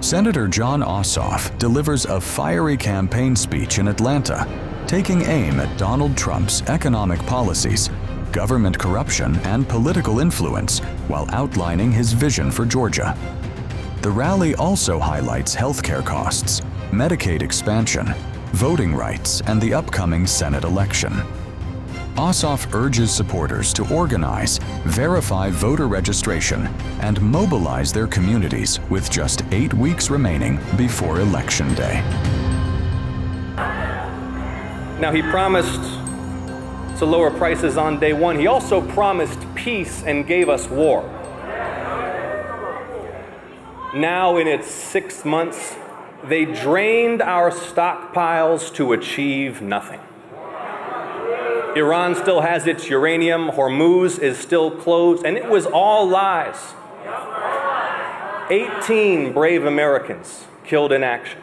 Senator Jon Ossoff delivers a fiery campaign speech in Atlanta, taking aim at Donald Trump's economic policies, government corruption, and political influence while outlining his vision for Georgia. The rally also highlights healthcare costs, Medicaid expansion, voting rights, and the upcoming Senate election. Ossoff urges supporters to organize, verify voter registration, and mobilize their communities with just 8 weeks remaining before Election Day. Now, he promised to lower prices on day one. He also promised peace and gave us war. Now, in its 6 months, they drained our stockpiles to achieve nothing. Iran still has its uranium, Hormuz is still closed, and it was all lies. 18 brave Americans killed in action.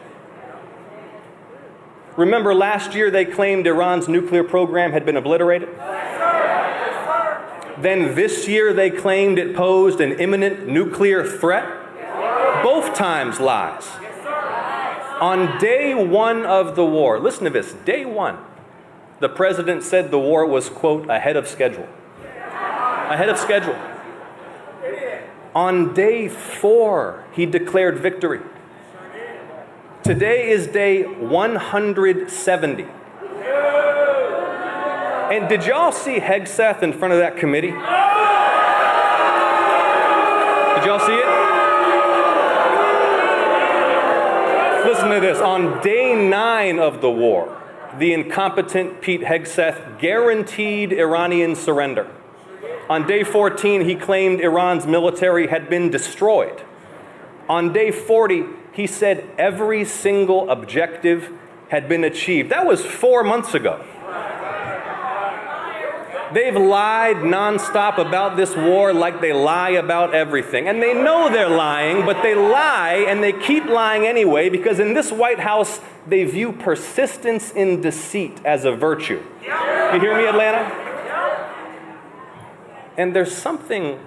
Remember last year they claimed Iran's nuclear program had been obliterated? Then this year they claimed it posed an imminent nuclear threat? Both times lies. On day one of the war, listen to this, day one, the president said the war was, quote, ahead of schedule. Ahead of schedule. On day 4, he declared victory. Today is day 170. And did y'all see Hegseth in front of that committee? Did y'all see it? Listen to this. On day 9 of the war, the incompetent Pete Hegseth guaranteed Iranian surrender. On day 14, he claimed Iran's military had been destroyed. On day 40, he said every single objective had been achieved. That was 4 months ago. They've lied nonstop about this war like they lie about everything. And they know they're lying, but they lie and they keep lying anyway because in this White House, they view persistence in deceit as a virtue. You hear me, Atlanta? And there's something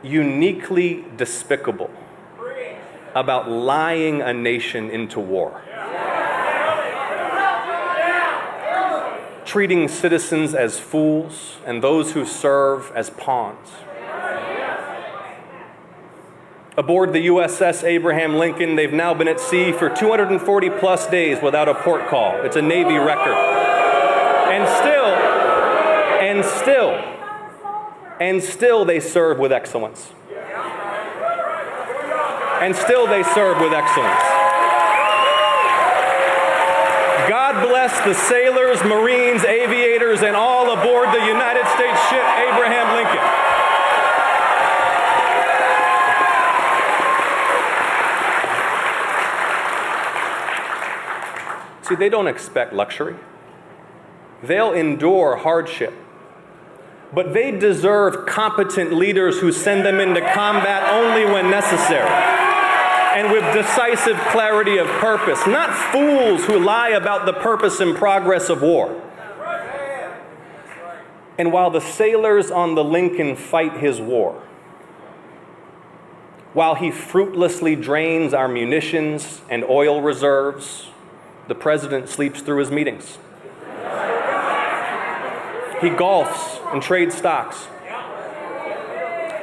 uniquely despicable about lying a nation into war. Treating citizens as fools and those who serve as pawns. Aboard the USS Abraham Lincoln, they've now been at sea for 240 plus days without a port call. It's a Navy record. And still they serve with excellence. And still they serve with excellence. God bless the sailors, Marines, aviators, and all aboard the United States ship Abraham Lincoln. See, they don't expect luxury. They'll endure hardship. But they deserve competent leaders who send them into combat only when necessary, and with decisive clarity of purpose, not fools who lie about the purpose and progress of war. And while the sailors on the Lincoln fight his war, while he fruitlessly drains our munitions and oil reserves, the president sleeps through his meetings. He golfs and trades stocks.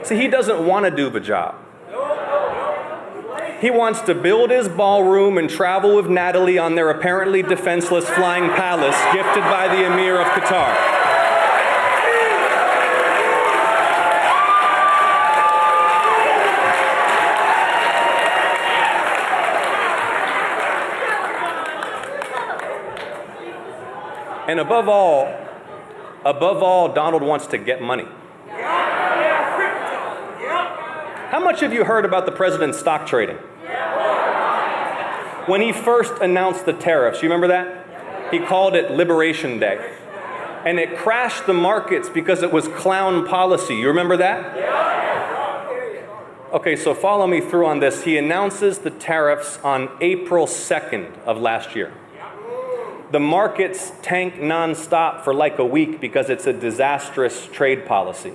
See, he doesn't want to do the job. He wants to build his ballroom and travel with Natalie on their apparently defenseless flying palace gifted by the Emir of Qatar. And above all, Donald wants to get money. How much have you heard about the president's stock trading? When he first announced the tariffs, you remember that? He called it Liberation Day. And it crashed the markets because it was clown policy. You remember that? Okay, so follow me through on this. He announces the tariffs on April 2nd of last year. The markets tank nonstop for like a week because it's a disastrous trade policy.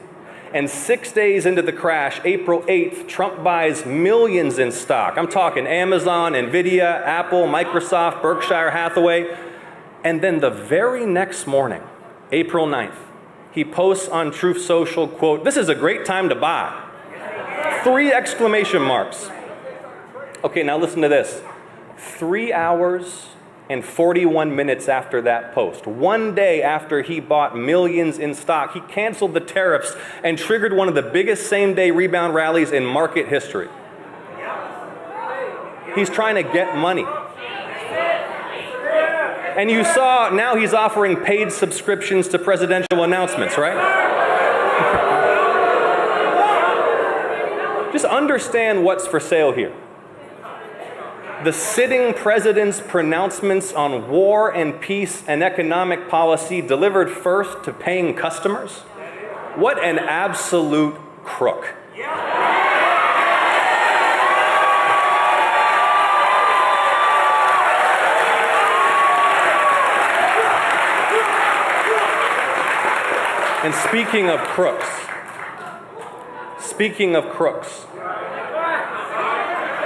And 6 days into the crash, April 8th, Trump buys millions in stock. I'm talking Amazon, Nvidia, Apple, Microsoft, Berkshire Hathaway. And then the very next morning, April 9th, he posts on Truth Social, quote, "This is a great time to buy." 3 exclamation marks. Okay, now listen to this. 3 hours and 41 minutes after that post, 1 day after he bought millions in stock, he canceled the tariffs and triggered one of the biggest same-day rebound rallies in market history. He's trying to get money. And you saw now he's offering paid subscriptions to presidential announcements, right? Just understand what's for sale here. The sitting president's pronouncements on war and peace and economic policy delivered first to paying customers? What an absolute crook. And speaking of crooks,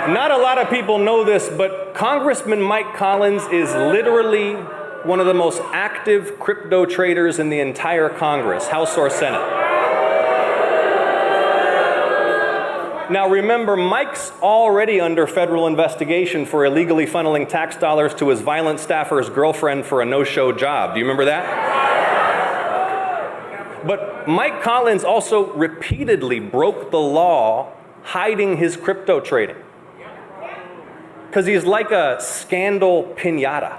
not a lot of people know this, but Congressman Mike Collins is literally one of the most active crypto traders in the entire Congress, House or Senate. Now remember, Mike's already under federal investigation for illegally funneling tax dollars to his violent staffer's girlfriend for a no-show job. Do you remember that? But Mike Collins also repeatedly broke the law hiding his crypto trading. Because he's like a scandal piñata.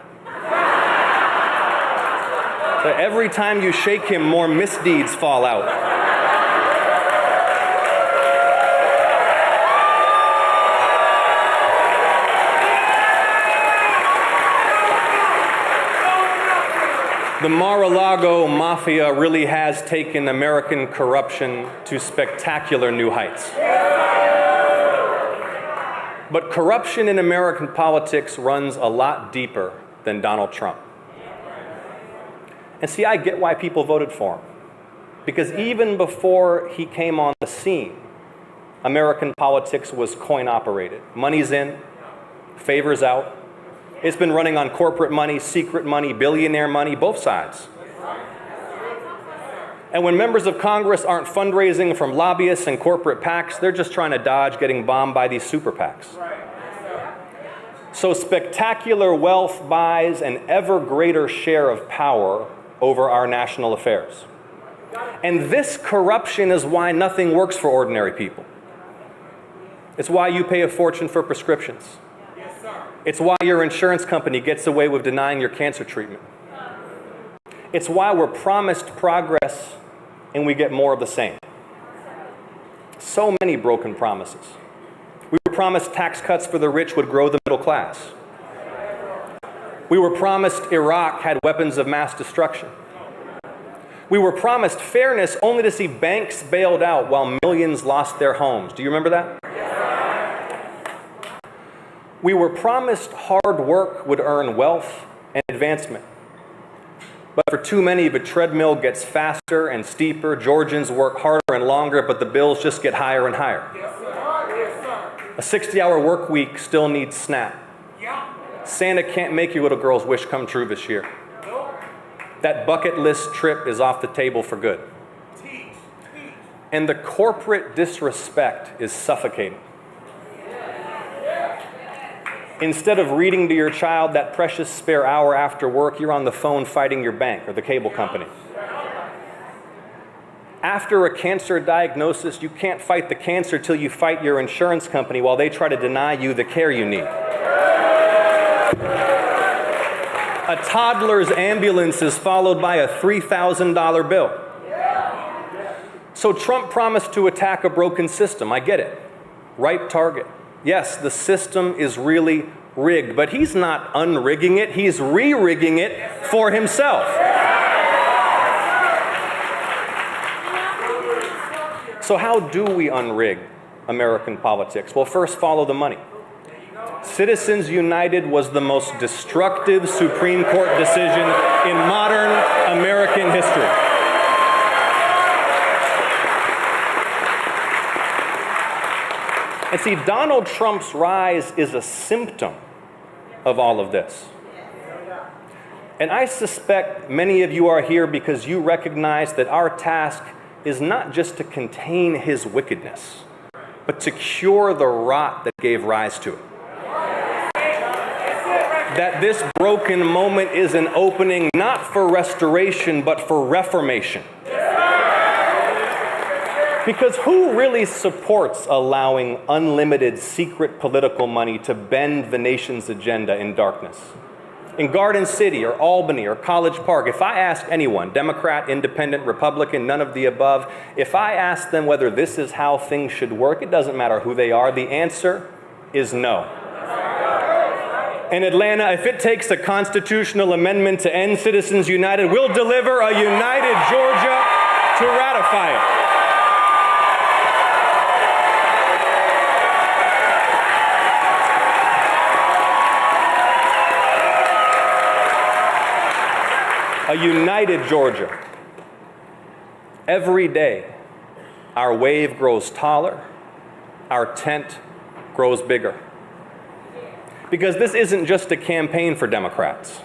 So every time you shake him, more misdeeds fall out. The Mar-a-Lago mafia really has taken American corruption to spectacular new heights. But corruption in American politics runs a lot deeper than Donald Trump. And see, I get why people voted for him. Because even before he came on the scene, American politics was coin-operated. Money's in, favors out. It's been running on corporate money, secret money, billionaire money, both sides. And when members of Congress aren't fundraising from lobbyists and corporate PACs, they're just trying to dodge getting bombed by these super PACs. So spectacular wealth buys an ever greater share of power over our national affairs. And this corruption is why nothing works for ordinary people. It's why you pay a fortune for prescriptions. It's why your insurance company gets away with denying your cancer treatment. It's why we're promised progress and we get more of the same. So many broken promises. We were promised tax cuts for the rich would grow the middle class. We were promised Iraq had weapons of mass destruction. We were promised fairness only to see banks bailed out while millions lost their homes. Do you remember that? We were promised hard work would earn wealth and advancement. But for too many, the treadmill gets faster and steeper. Georgians work harder and longer, but the bills just get higher and higher. A 60-hour work week still needs SNAP. Santa can't make your little girl's wish come true this year. That bucket list trip is off the table for good. And the corporate disrespect is suffocating. Instead of reading to your child that precious spare hour after work, you're on the phone fighting your bank or the cable company. After a cancer diagnosis, you can't fight the cancer till you fight your insurance company while they try to deny you the care you need. A toddler's ambulance is followed by a $3,000 bill. So Trump promised to attack a broken system. I get it. Right target. Yes, the system is really rigged, but he's not unrigging it. He's re-rigging it for himself. So how do we unrig American politics? Well, first, follow the money. Citizens United was the most destructive Supreme Court decision in modern American history. And see, Donald Trump's rise is a symptom of all of this. And I suspect many of you are here because you recognize that our task is not just to contain his wickedness, but to cure the rot that gave rise to it. That this broken moment is an opening not for restoration, but for reformation. Because who really supports allowing unlimited secret political money to bend the nation's agenda in darkness? In Garden City or Albany or College Park, if I ask anyone, Democrat, Independent, Republican, none of the above, if I ask them whether this is how things should work, it doesn't matter who they are, the answer is no. In Atlanta, if it takes a constitutional amendment to end Citizens United, we'll deliver a united Georgia to ratify it. A united Georgia. Every day, our wave grows taller, our tent grows bigger. Because this isn't just a campaign for Democrats.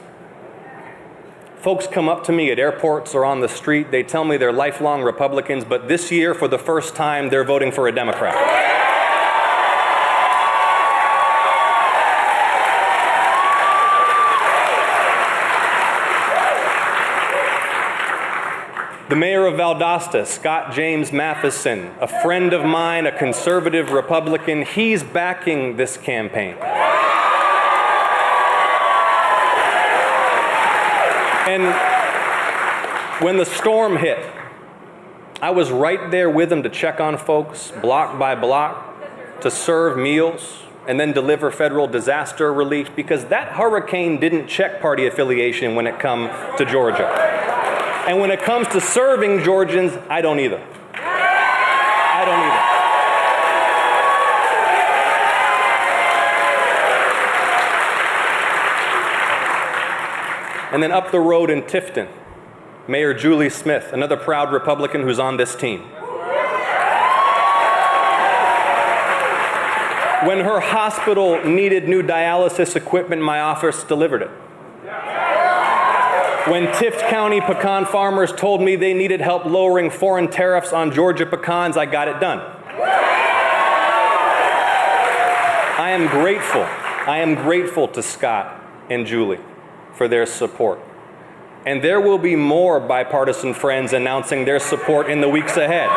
Folks come up to me at airports or on the street, they tell me they're lifelong Republicans, but this year, for the first time, they're voting for a Democrat. The mayor of Valdosta, Scott James Matheson, a friend of mine, a conservative Republican, he's backing this campaign. And when the storm hit, I was right there with him to check on folks, block by block, to serve meals, and then deliver federal disaster relief, because that hurricane didn't check party affiliation when it come to Georgia. And when it comes to serving Georgians, I don't either. I don't either. And then up the road in Tifton, Mayor Julie Smith, another proud Republican who's on this team. When her hospital needed new dialysis equipment, my office delivered it. When Tift County pecan farmers told me they needed help lowering foreign tariffs on Georgia pecans, I got it done. I am grateful to Scott and Julie for their support. And there will be more bipartisan friends announcing their support in the weeks ahead.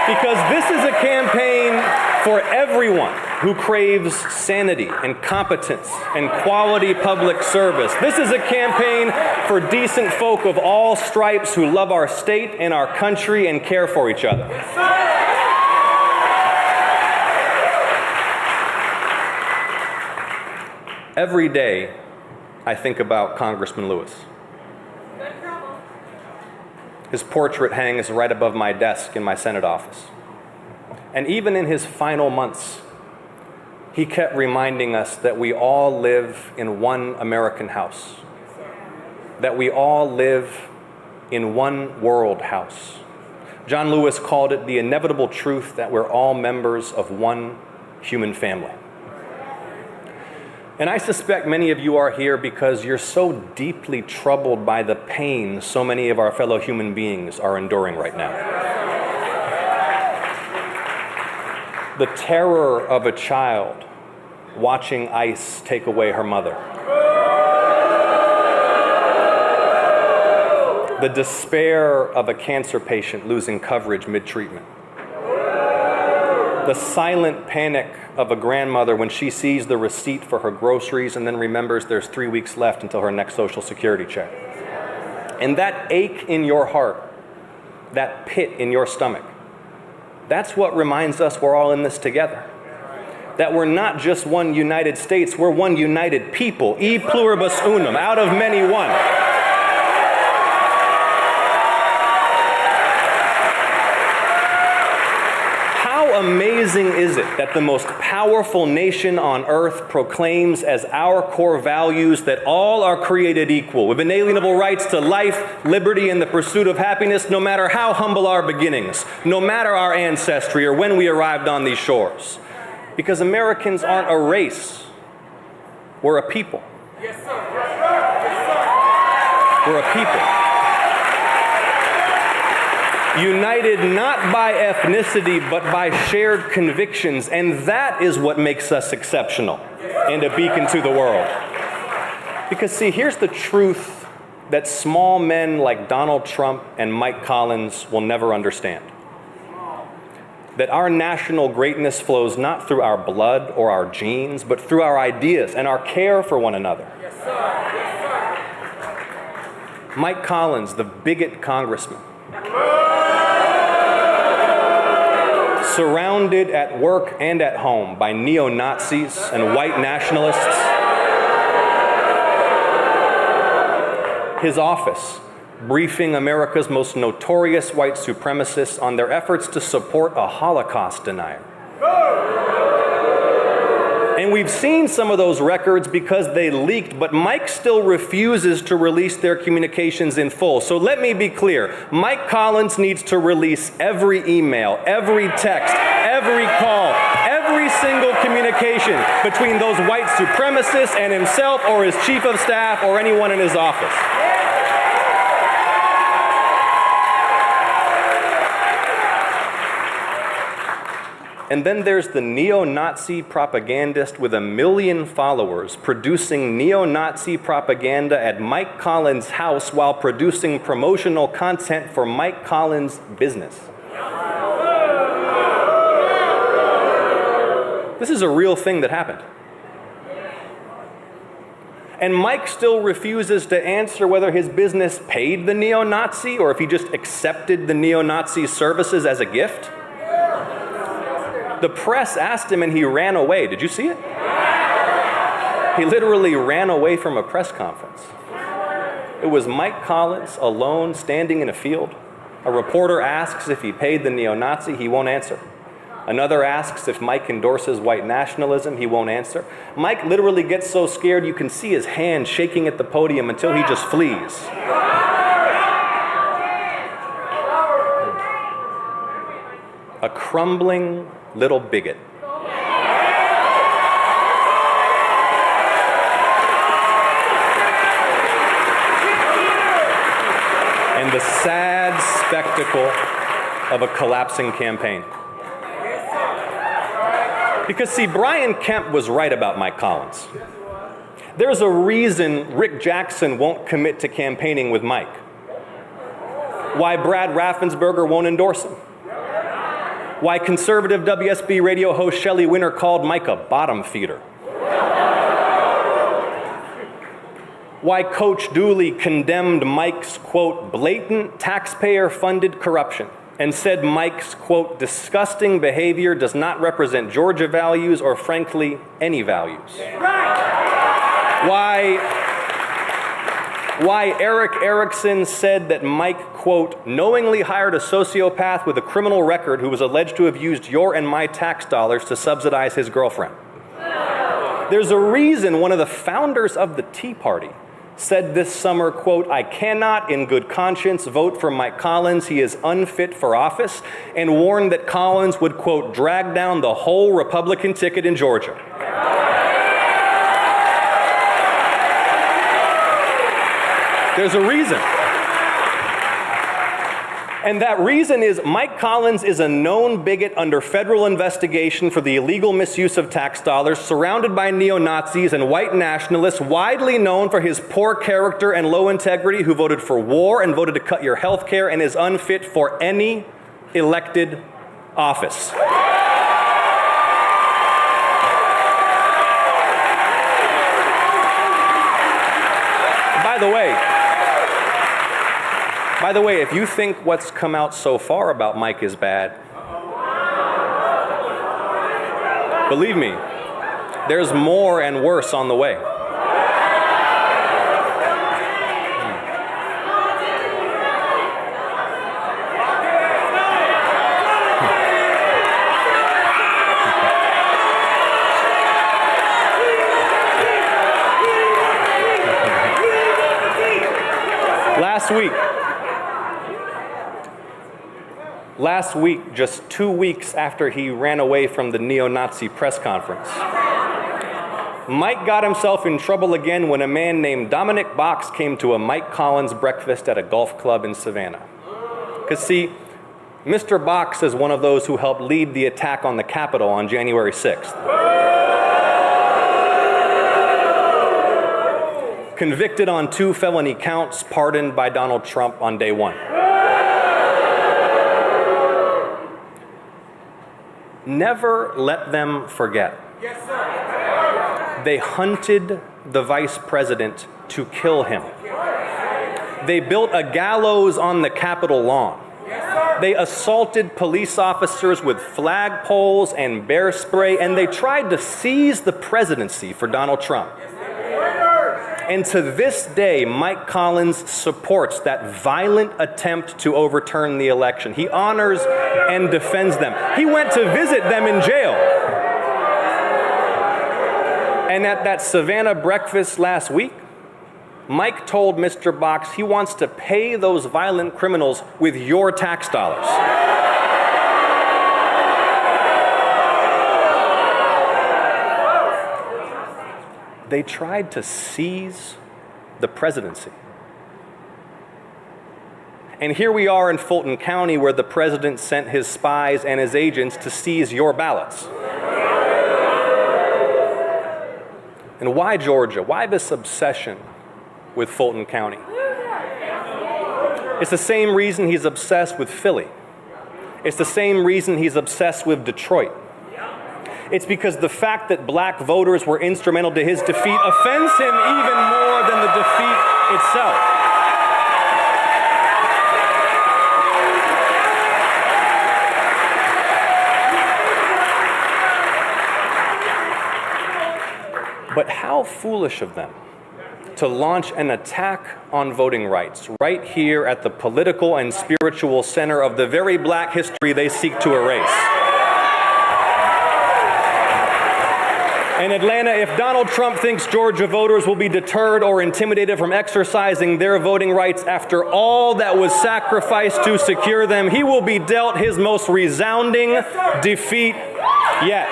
Because this is a campaign for everyone who craves sanity and competence and quality public service. This is a campaign for decent folk of all stripes who love our state and our country and care for each other. Every day, I think about Congressman Lewis. His portrait hangs right above my desk in my Senate office. And even in his final months, he kept reminding us that we all live in one American house, that we all live in one world house. John Lewis called it the inevitable truth that we're all members of one human family. And I suspect many of you are here because you're so deeply troubled by the pain so many of our fellow human beings are enduring right now. The terror of a child watching ICE take away her mother. The despair of a cancer patient losing coverage mid-treatment. The silent panic of a grandmother when she sees the receipt for her groceries and then remembers there's 3 weeks left until her next Social Security check. And that ache in your heart, that pit in your stomach, that's what reminds us we're all in this together. That we're not just one United States, we're one united people. E pluribus unum, out of many one. How how amazing is it that the most powerful nation on earth proclaims as our core values that all are created equal, with inalienable rights to life, liberty, and the pursuit of happiness, no matter how humble our beginnings, no matter our ancestry or when we arrived on these shores. Because Americans aren't a race, we're a people. Yes, sir. Yes, sir. We're a people. United not by ethnicity, but by shared convictions, and that is what makes us exceptional and a beacon to the world. Because see, here's the truth that small men like Donald Trump and Mike Collins will never understand. That our national greatness flows not through our blood or our genes, but through our ideas and our care for one another. Yes, sir. Yes, sir. Mike Collins, the bigot congressman, surrounded at work and at home by neo-Nazis and white nationalists. His office briefing America's most notorious white supremacists on their efforts to support a Holocaust denier. And we've seen some of those records because they leaked, but Mike still refuses to release their communications in full. So let me be clear. Mike Collins needs to release every email, every text, every call, every single communication between those white supremacists and himself or his chief of staff or anyone in his office. And then there's the neo-Nazi propagandist with 1 million followers producing neo-Nazi propaganda at Mike Collins' house while producing promotional content for Mike Collins' business. This is a real thing that happened. And Mike still refuses to answer whether his business paid the neo-Nazi or if he just accepted the neo-Nazi services as a gift. The press asked him and he ran away. Did you see it? He literally ran away from a press conference. It was Mike Collins alone standing in a field. A reporter asks if he paid the neo-Nazi. He won't answer. Another asks if Mike endorses white nationalism. He won't answer. Mike literally gets so scared you can see his hand shaking at the podium until he just flees. A crumbling little bigot. And the sad spectacle of a collapsing campaign. Because see, Brian Kemp was right about Mike Collins. There's a reason Rick Jackson won't commit to campaigning with Mike. Why Brad Raffensperger won't endorse him. Why conservative WSB radio host Shelley Winter called Mike a bottom feeder. Why Coach Dooley condemned Mike's, quote, blatant taxpayer-funded corruption and said Mike's, quote, disgusting behavior does not represent Georgia values or, frankly, any values. Why Eric Erickson said that Mike, quote, knowingly hired a sociopath with a criminal record who was alleged to have used your and my tax dollars to subsidize his girlfriend. There's a reason one of the founders of the Tea Party said this summer, quote, I cannot in good conscience vote for Mike Collins. He is unfit for office, and warned that Collins would, quote, drag down the whole Republican ticket in Georgia. There's a reason. And that reason is Mike Collins is a known bigot under federal investigation for the illegal misuse of tax dollars, surrounded by neo-Nazis and white nationalists, widely known for his poor character and low integrity, who voted for war and voted to cut your health care and is unfit for any elected office. By the way, if you think what's come out so far about Mike is bad, believe me, there's more and worse on the way. Last week, just 2 weeks after he ran away from the neo-Nazi press conference, Mike got himself in trouble again when a man named Dominic Box came to a Mike Collins breakfast at a golf club in Savannah. Because see, Mr. Box is one of those who helped lead the attack on the Capitol on January 6th. Convicted on 2 felony counts, pardoned by Donald Trump on day 1. Never let them forget. Yes, sir. They hunted the vice president to kill him. They built a gallows on the Capitol lawn. They assaulted police officers with flagpoles and bear spray, and they tried to seize the presidency for Donald Trump. And to this day, Mike Collins supports that violent attempt to overturn the election. He honors and defends them. He went to visit them in jail. And at that Savannah breakfast last week, Mike told Mr. Box he wants to pay those violent criminals with your tax dollars. They tried to seize the presidency. And here we are in Fulton County, where the president sent his spies and his agents to seize your ballots. And why Georgia? Why this obsession with Fulton County? It's the same reason he's obsessed with Philly. It's the same reason he's obsessed with Detroit. It's because the fact that black voters were instrumental to his defeat offends him even more than the defeat itself. But how foolish of them to launch an attack on voting rights right here at the political and spiritual center of the very black history they seek to erase. In Atlanta, if Donald Trump thinks Georgia voters will be deterred or intimidated from exercising their voting rights after all that was sacrificed to secure them, he will be dealt his most resounding defeat yet.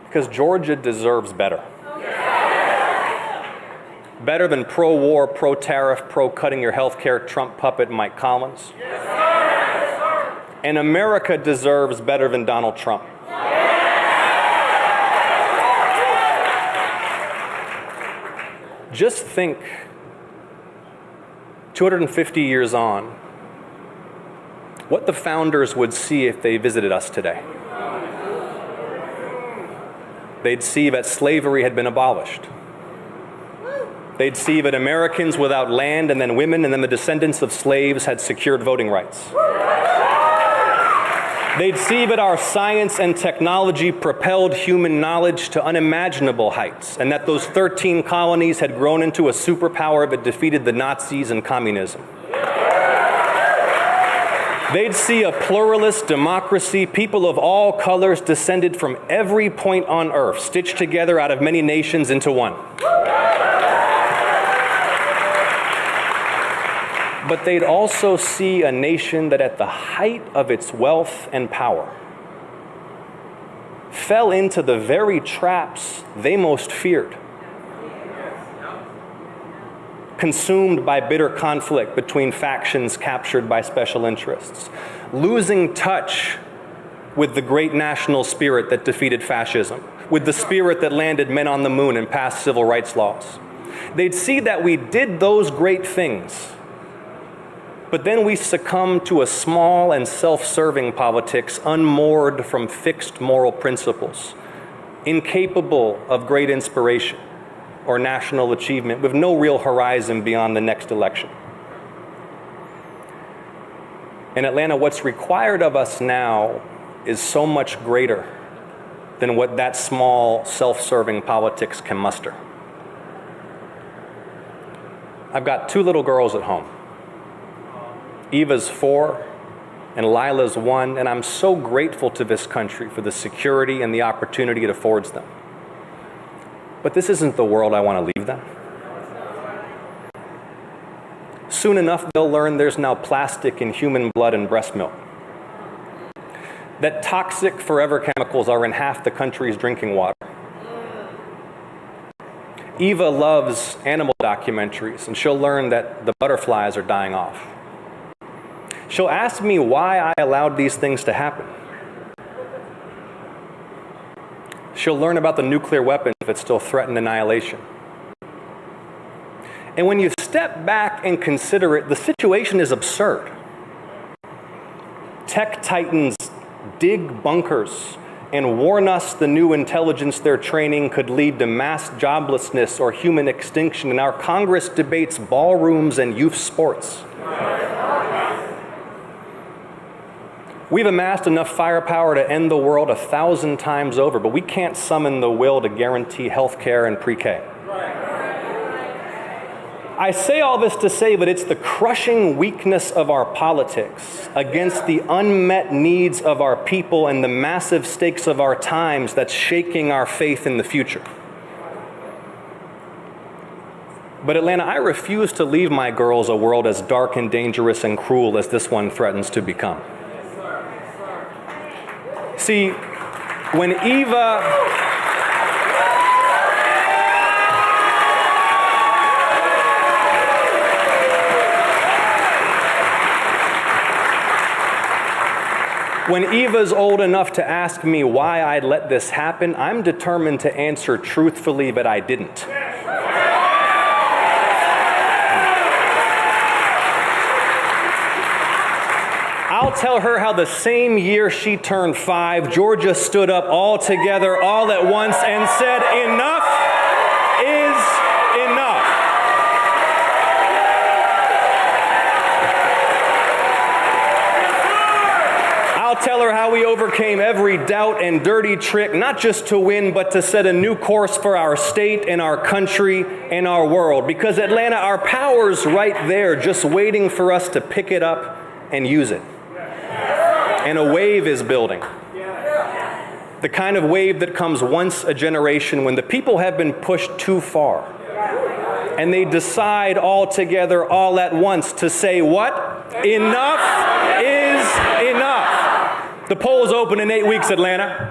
Because Georgia deserves better. Better than pro-war, pro-tariff, pro-cutting your health care Trump puppet Mike Collins. And America deserves better than Donald Trump. Just think, 250 years on, what the founders would see if they visited us today. They'd see that slavery had been abolished. They'd see that Americans without land, and then women, and then the descendants of slaves had secured voting rights. They'd see that our science and technology propelled human knowledge to unimaginable heights, and that those 13 colonies had grown into a superpower that defeated the Nazis and communism. They'd see a pluralist democracy, people of all colors descended from every point on earth, stitched together out of many nations into one. But they'd also see a nation that at the height of its wealth and power fell into the very traps they most feared. Consumed by bitter conflict between factions captured by special interests, losing touch with the great national spirit that defeated fascism, with the spirit that landed men on the moon and passed civil rights laws. They'd see that we did those great things, but then we succumbed to a small and self-serving politics unmoored from fixed moral principles, incapable of great inspiration or national achievement, with no real horizon beyond the next election. In Atlanta, what's required of us now is so much greater than what that small, self-serving politics can muster. I've got 2 little girls at home. Eva's 4, and Lila's 1, and I'm so grateful to this country for the security and the opportunity it affords them. But this isn't the world I want to leave them. Soon enough, they'll learn there's now plastic in human blood and breast milk. That toxic forever chemicals are in half the country's drinking water. Eva loves animal documentaries, and she'll learn that the butterflies are dying off. She'll ask me why I allowed these things to happen. She'll learn about the nuclear weapons that still threaten annihilation. And when you step back and consider it, the situation is absurd. Tech titans dig bunkers and warn us the new intelligence they're training could lead to mass joblessness or human extinction, and our Congress debates ballrooms and youth sports. We've amassed enough firepower to end the world 1,000 times over, but we can't summon the will to guarantee health care and pre-K. I say all this to say that it's the crushing weakness of our politics against the unmet needs of our people and the massive stakes of our times that's shaking our faith in the future. But Atlanta, I refuse to leave my girls a world as dark and dangerous and cruel as this one threatens to become. See, when Eva's old enough to ask me why I'd let this happen, I'm determined to answer truthfully that I didn't. I'll tell her how the same year she turned 5, Georgia stood up all together, all at once, and said, "Enough is enough." I'll tell her how we overcame every doubt and dirty trick, not just to win, but to set a new course for our state and our country and our world. Because Atlanta, our power's right there, just waiting for us to pick it up and use it. And a wave is building. The kind of wave that comes once a generation when the people have been pushed too far. And they decide all together, all at once, to say what? Enough is enough. The polls open in 8 weeks, Atlanta.